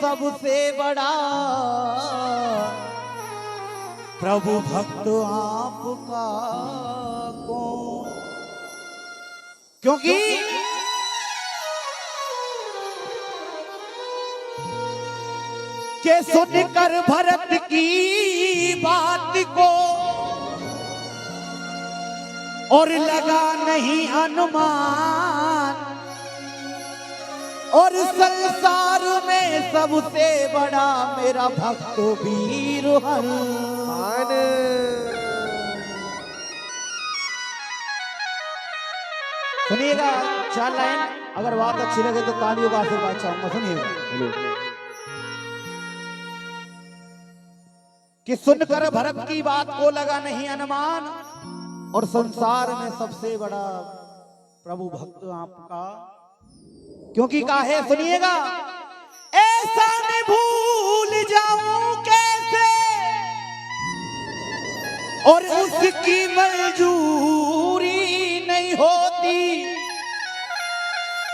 सबसे बड़ा प्रभु भक्त आपका कौन। क्योंकि के सुनकर भरत की बात को और लगा नहीं अनुमान, और संसार में सबसे बड़ा मेरा भक्त वीर हनुमान। सुनिएगा 4 लाइन, अगर बात अच्छी लगे तो तालियों का आशीर्वाद चाहूंगा। सुनिएगा कि सुनकर भरत की बात को लगा नहीं अनुमान, और संसार में सबसे बड़ा प्रभु भक्त आपका। क्योंकि काहे, सुनिएगा, ऐसा नहीं भूल जाऊं कैसे और उसकी मंजूरी नहीं होती,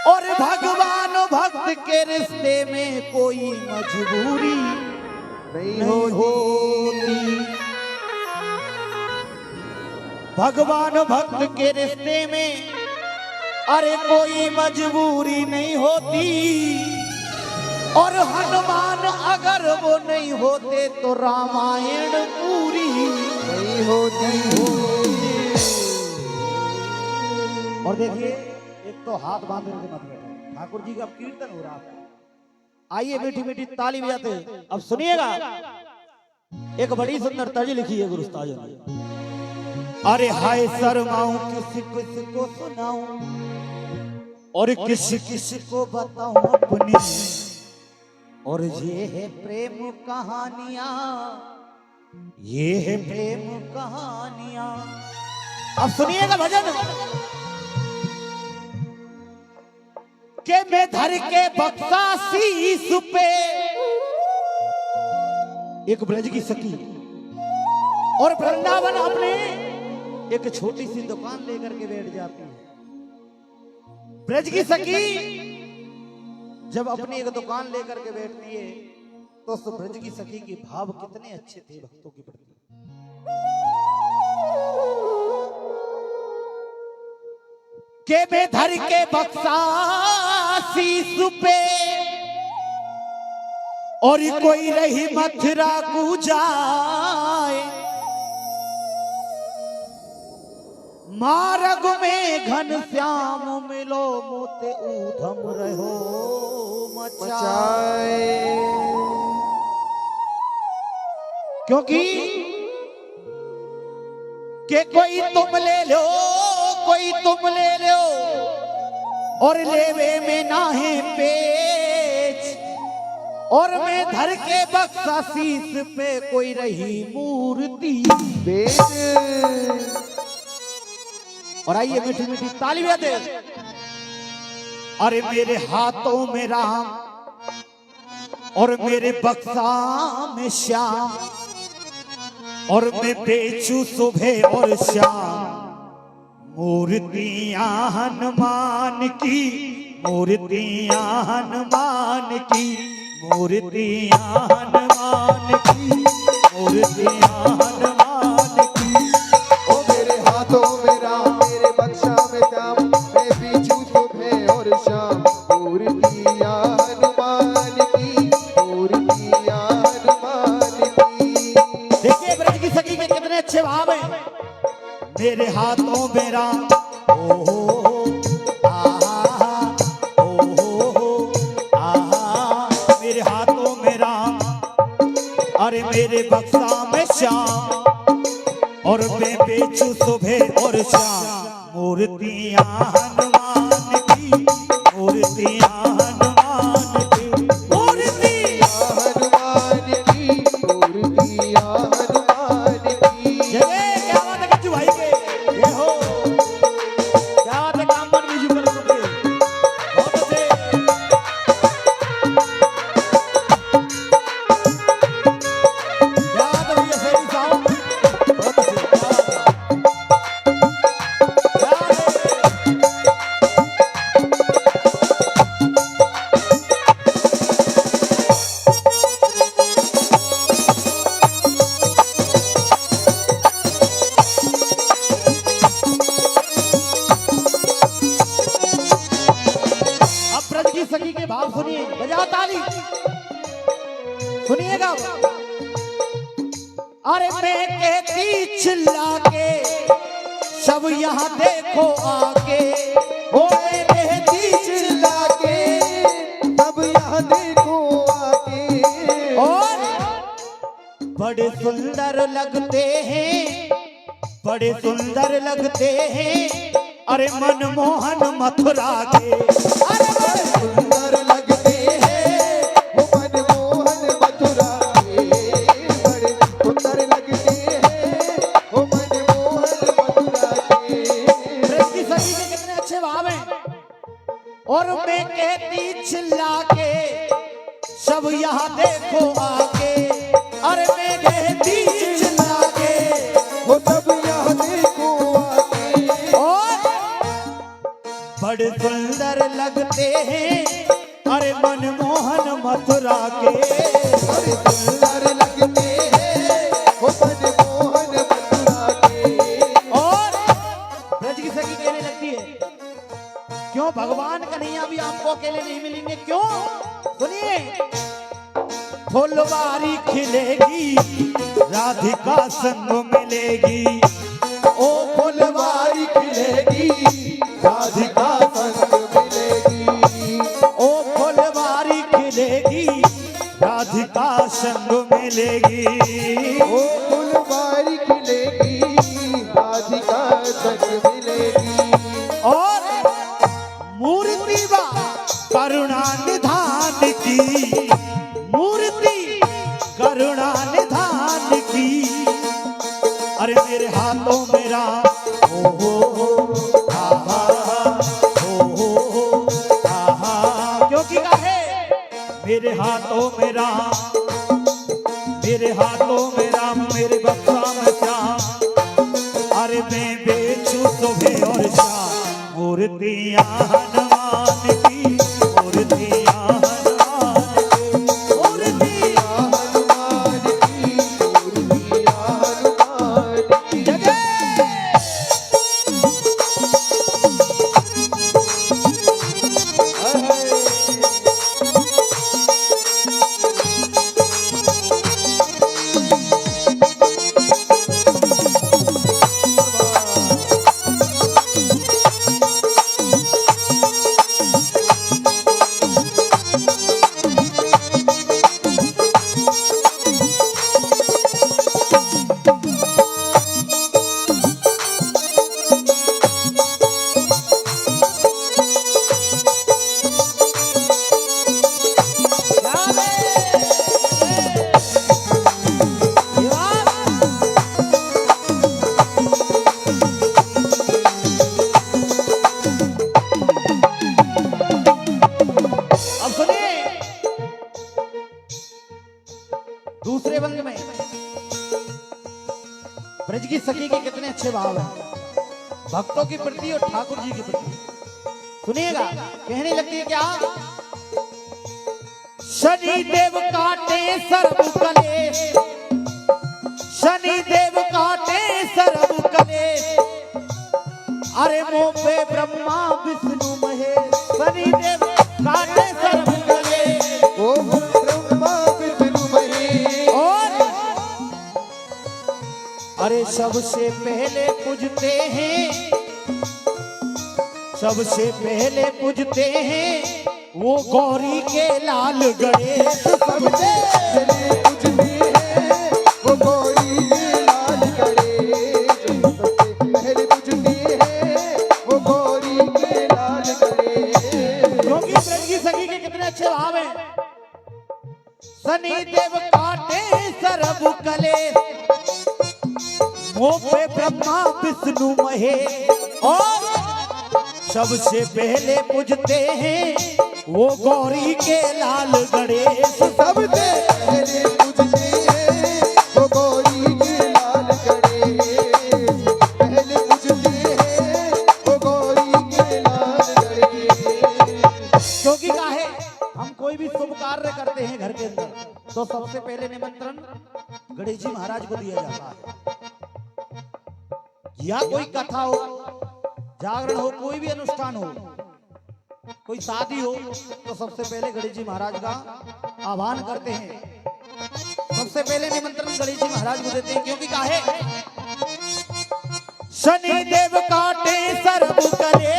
और भगवान भक्त के रिश्ते में कोई मजबूरी नहीं होती। भगवान भक्त के रिश्ते में अरे कोई मजबूरी नहीं होती, और हनुमान अगर वो नहीं होते तो रामायण पूरी नहीं होती। और देखिए, एक तो हाथ बांधने के मत बैठो, ठाकुर जी का कीर्तन हो रहा है। आइए मीठी मीठी ताली बजाते। अब सुनिएगा, एक बड़ी सुंदर तर्ज लिखी है गुरु उस्ताद ने। अरे हाय शर्माऊं किसी को सुनाऊं, और किसी को बताऊं अपनी, और ये है प्रेम कहानियां, ये है प्रेम कहानियां। अब सुनिएगा भजन के मैं धर के बक्सा शीश पे एक ब्रज की सखी और वृंदावन अपने एक छोटी सी दुकान लेकर के बैठ जाती है। ब्रज की सखी जब अपनी एक दुकान लेकर के बैठती है तो उस ब्रज की सखी के भाव कितने अच्छे थे भक्तों के प्रति। के मैं धर के बक्सा शीश पे और कोई रही मथुरा को जाए, मार्ग में घन श्याम मिलो मोते ऊधम रहो मचाए। क्योंकि के कोई तुम ले लो, कोई तुम ले लो, और लेवे में ना है पेच, और मैं धर के बक्सा शीश पे कोई रही मूर्ति बेच। और आइए मीठी मीठी ताली बजाते। अरे मेरे हाथों में राम और मेरे बक्सा में श्याम, और मैं बेचू सुबह और शाम मूर्तियां हनुमान की, मूर्तियां हनुमान की, मूर्तियां हनुमान की, मूर्तियां हनुमान की। ओ मेरे हाथों में राम, मेरे बक्सा में श्याम, मैं बीचू सुबह और शाम मूर्तियां हनुमान की, मूर्तियां हनुमान की। देखिए ब्रज की सखी के कितने अच्छे भाव हैं। मेरे हाथों में राम, ओ आहा, ओ आहा, मेरे हाथों में राम, अरे मेरे बक्सा में श्याम, और मैं बेचू सुबह और शाम मूर्तियां हनुमान की, मूर्तियां हनुमान की, मूर्तियां हनुमान की, मूर्तियां हनुमान की। जय क्या बात है कच्चू भाई के, ये हो क्या बात है। काम बन बीजू कर लोगे बहुत अच्छे। क्या बात है भैया सही साउंड, बहुत अच्छे। क्या बात है, क्या बात है। ताली सुनिएगा। अरे मैं कहती चिल्ला के सब यहाँ देखो आके, ओ मैं कहती चिल्ला के सब यहाँ देखो आके। और बड़े सुंदर लगते हैं, बड़े सुंदर लगते हैं, अरे मनमोहन मथुरा के। अरे बड़े सुंदर लगते हैं वो मनमोहन मथुरा के, बड़े सुंदर लगते हैं वो मनमोहन मथुरा के। ब्रज की सखी के कितने अच्छे भाव हैं। और मैं कहती चिल्ला के सब यहाँ देखो आके, अरे मैं कहती चिल्ला के वो सब यहाँ देखो आके। और बड़े सुंदर लगते हैं, अरे मनमोहन मथुरा के। बड़े सुंदर लगते हैं वो मनमोहन मथुरा के। और ब्रज की सखी कहने लगती है, क्यों भगवान कन्हैया भी आपको अकेले नहीं मिलेंगे, क्यों? सुनिए। फुलवारी खिलेगी राधिका संग मिलेगी, ओ फुलवारी खिलेगी राधिका संग मिलेगी। ओ फुलवारी खिलेगी राधिका संग मिलेगी। ओ फुलवारी खिलेगी राधिका संग मिलेगी। और मूर्ति बा करुणा निधान की, मूर्ति करुणा निधान की, अरे मेरे हाथों में राम हो आहा, हो आहा, क्योंकि काहे मेरे हाथों में राम, मेरे हाथों में राम, मेरे बक्सा में श्याम, अरे मैं बेचूं सुबह और शाम मूर्तियां हनुमान की, मूर्तियां हनुमान की, मूर्तियां हनुमान की, मूर्तियां हनुमान की। जगह। दूसरे बंद में ब्रज की सखी के कितने अच्छे भाव हैं भक्तों के प्रति और ठाकुर जी के प्रति। सुनिएगा, कहने लगती है क्या? शनि देव काटे सर्व कलेश, शनि देव काटे सर्व कलेश, अरे मोह पे ब्रह्मा विष्णु महेश। शनि देव काटे सर्व कलेश, ओ ब्रह्मा विष्णु महेश। और अरे सबसे पहले पूजते हैं, सबसे पहले पूजते हैं वो गौरी के लाल गणेश। सबसे पहले पूजते हैं वो गौरी के लाल गणेश। सबसे पहले पूजते हैं वो गौरी के लाल गणेश। क्योंकि ब्रज की सखी के कितने अच्छे भाव हैं। शनि देव काटे सर्व कलेश, मोह पे ब्रह्मा विष्णु महेश। और सबसे पहले पूजते हैं वो गौरी के लाल गणेश। सबसे पहले पूजते हैं वो गौरी के लाल गणेश। पहले पूजते हैं वो गौरी के लाल गणेश। क्योंकि काहे हम कोई भी शुभ कार्य करते हैं घर के अंदर तो सबसे पहले निमंत्रण गणेश जी महाराज को दिया जाता है। या कोई कथा हो, जागरण हो, कोई भी अनुष्ठान हो, कोई शादी हो तो सबसे पहले गणेश जी महाराज का आह्वान करते हैं। सबसे पहले निमंत्रण गणेश जी महाराज को देते हैं, क्योंकि काहे शनि देव काटे सर्व करे,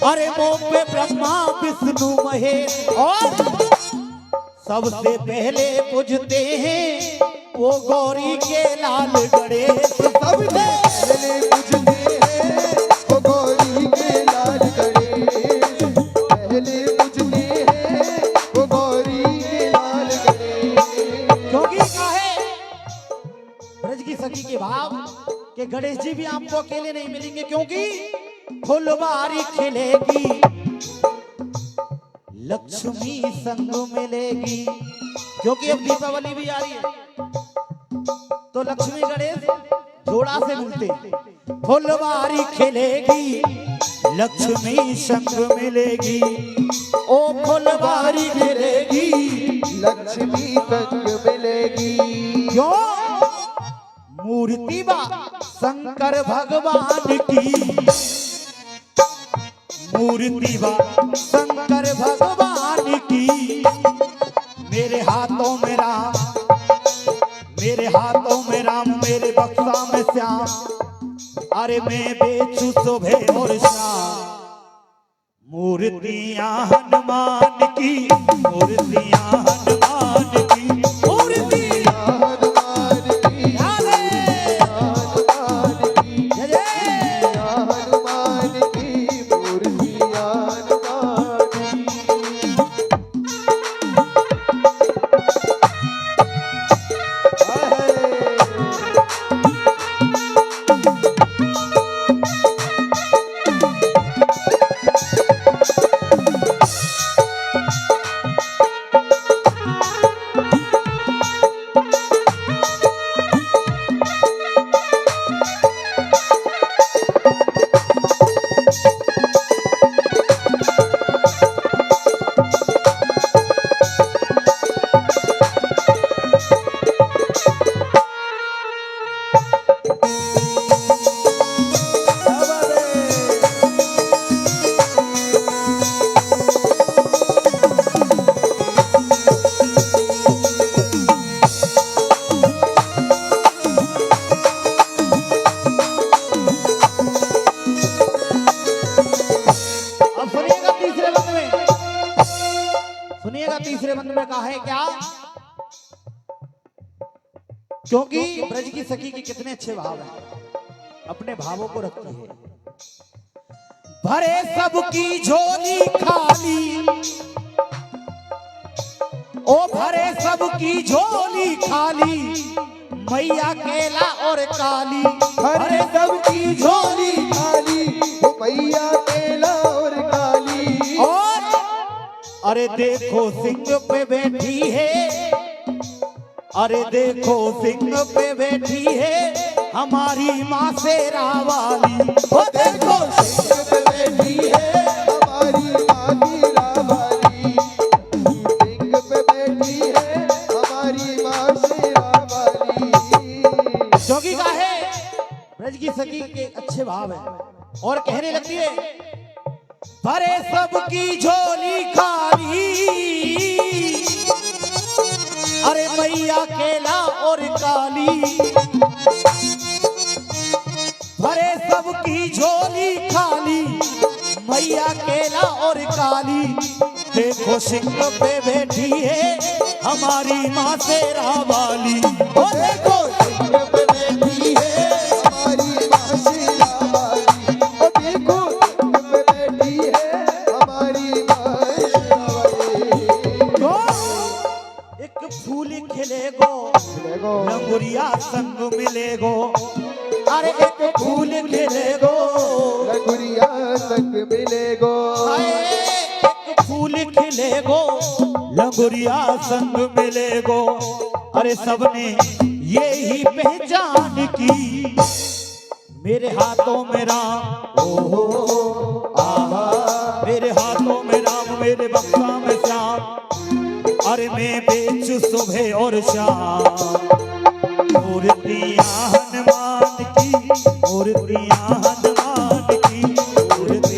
अरे मोह पे ब्रह्मा विष्णु महेश, और सबसे पहले पूजते हैं वो गौरी के लाल गणेश। सबसे पहले पूजते हैं वो गौरी के लाल गणेश, पहले पूजते हैं वो गौरी के लाल गणेश। क्योंकि काहे ब्रज की सखी के भाव के गणेश जी भी आपको अकेले नहीं मिलेंगे, क्योंकि फुलवारी खिलेगी लक्ष्मी संग मिलेगी। क्योंकि अब दीपावली भी आ रही है तो लक्ष्मी गणेश जोड़ा से मिलते, फुलवारी खिलेगी लक्ष्मी संग मिलेगी, ओ फुलवारी खिलेगी लक्ष्मी संग मिलेगी। क्यों मूर्ति बा शंकर भगवान की, मूर्ति बा शंकर भगवान की। मेरे हाथों में राम, मेरे हाथों में राम, मेरे बक्सा में श्याम, अरे मैं बेचू सुबह और शाम। मूर्तियां हनुमान की, मूर्तियां हनुमान की, मूर्तियां हनुमान की, हनुमान की, जय जय। हनुमान की, मूर्तियां हनुमान की। तीसरे बंद में कहा है क्या, क्योंकि ब्रज की सखी के कितने अच्छे भाव हैं, अपने भावों को रखती है। भरे सबकी झोली खाली, ओ भरे सबकी झोली खाली, मैया केला और काली। भरे सबकी झोली खाली, वो मैया केला और काली। और अरे देखो सिंह पे बैठी है, अरे देखो सिंह पे बैठी है हमारी माँ शेरा वाली। ओ देखो सिंह पे बैठी है हमारी माँ शेरा वाली, सिंह पे बैठी है हमारी माँ शेरा वाली। जोगी का है ब्रज की सखी के अच्छे भाव है, और कहने लगती है भरे सबकी झोली खाली, अरे मैया केला और काली। भरे सबकी झोली खाली, मैया केला और काली। देखो सिंह पे बैठी है हमारी माँ शेरा वाली। ओ देखो सिंह पे बैठी है हमारी माँ शेरा वाली। ओ देखो सिंह पे बैठी है हमारी माँ शेरा वाली। एक फूल खिलेगो लंगुरिया संग मिलेगो, अरे एक फूल खिलेगो लंगुरिया संग मिलेगो। एक फूल खिलेगो लंगुरिया संग मिलेगो। अरे सबने ये ही पहचान की, मेरे हाथों में राम, ओ आहा, मेरे हाथों में राम, मेरे बक्सा में श्याम। अरे मैं बेचू सुबह और शाम। मूर्तियां हनुमान की, मूर्तियां हनुमान की, मूर्तियां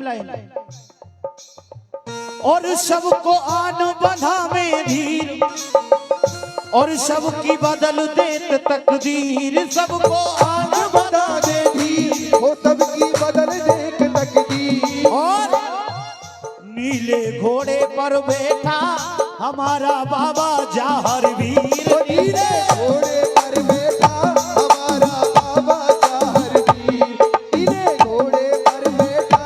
लाइन और सबको आन बंधा में धीर और सबकी बदल देत तकदीर सबको आन बंधा दे धीर वो सबकी बदल देख तकदीर और नीले घोड़े पर बैठा हमारा बाबा जाहर वीर नीले घोड़े पर बैठा हमारा बाबा जाहर वीर नीले घोड़े पर बैठा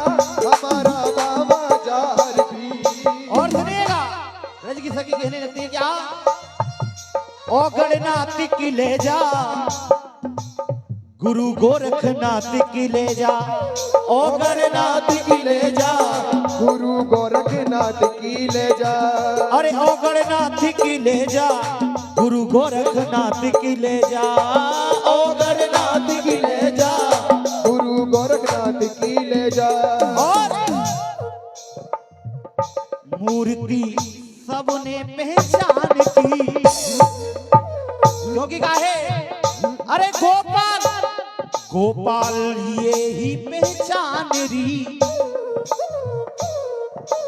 हमारा बाबा जाहर वीर और सुनिएगा रज की सखी कहने लगती है क्या ओ गणनाथ की ले जा गुरु गोरखनाथ की ले जा ओ गणनाथ की ले जा गुरु गोरखनाथ की ले जा अरे ओ गणनाथ की ले जा गुरु गोरखनाथ की ले जा ओ गणनाथ की ले जा गुरु गोरखनाथ की ले जा और मूर्ति सबने पहचान की क्योंकि काहे अरे गोपाल गोपाल ये ही पहचान री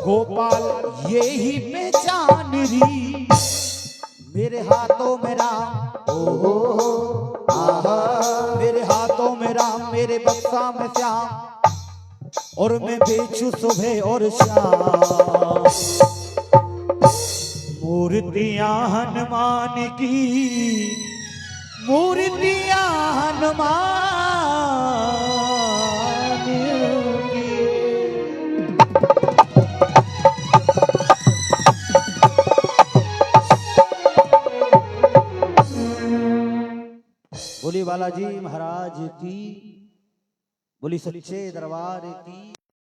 गोपाल ये ही पहचान री मेरे हाथों में राम मेरे हाथों में राम मेरे बक्सा में श्याम और मैं बेचू सुबह और शाम मूर्तियां हनुमान की मूर्तियां हनुमान की बोली बालाजी महाराज की बोली सच्चे दरबार की।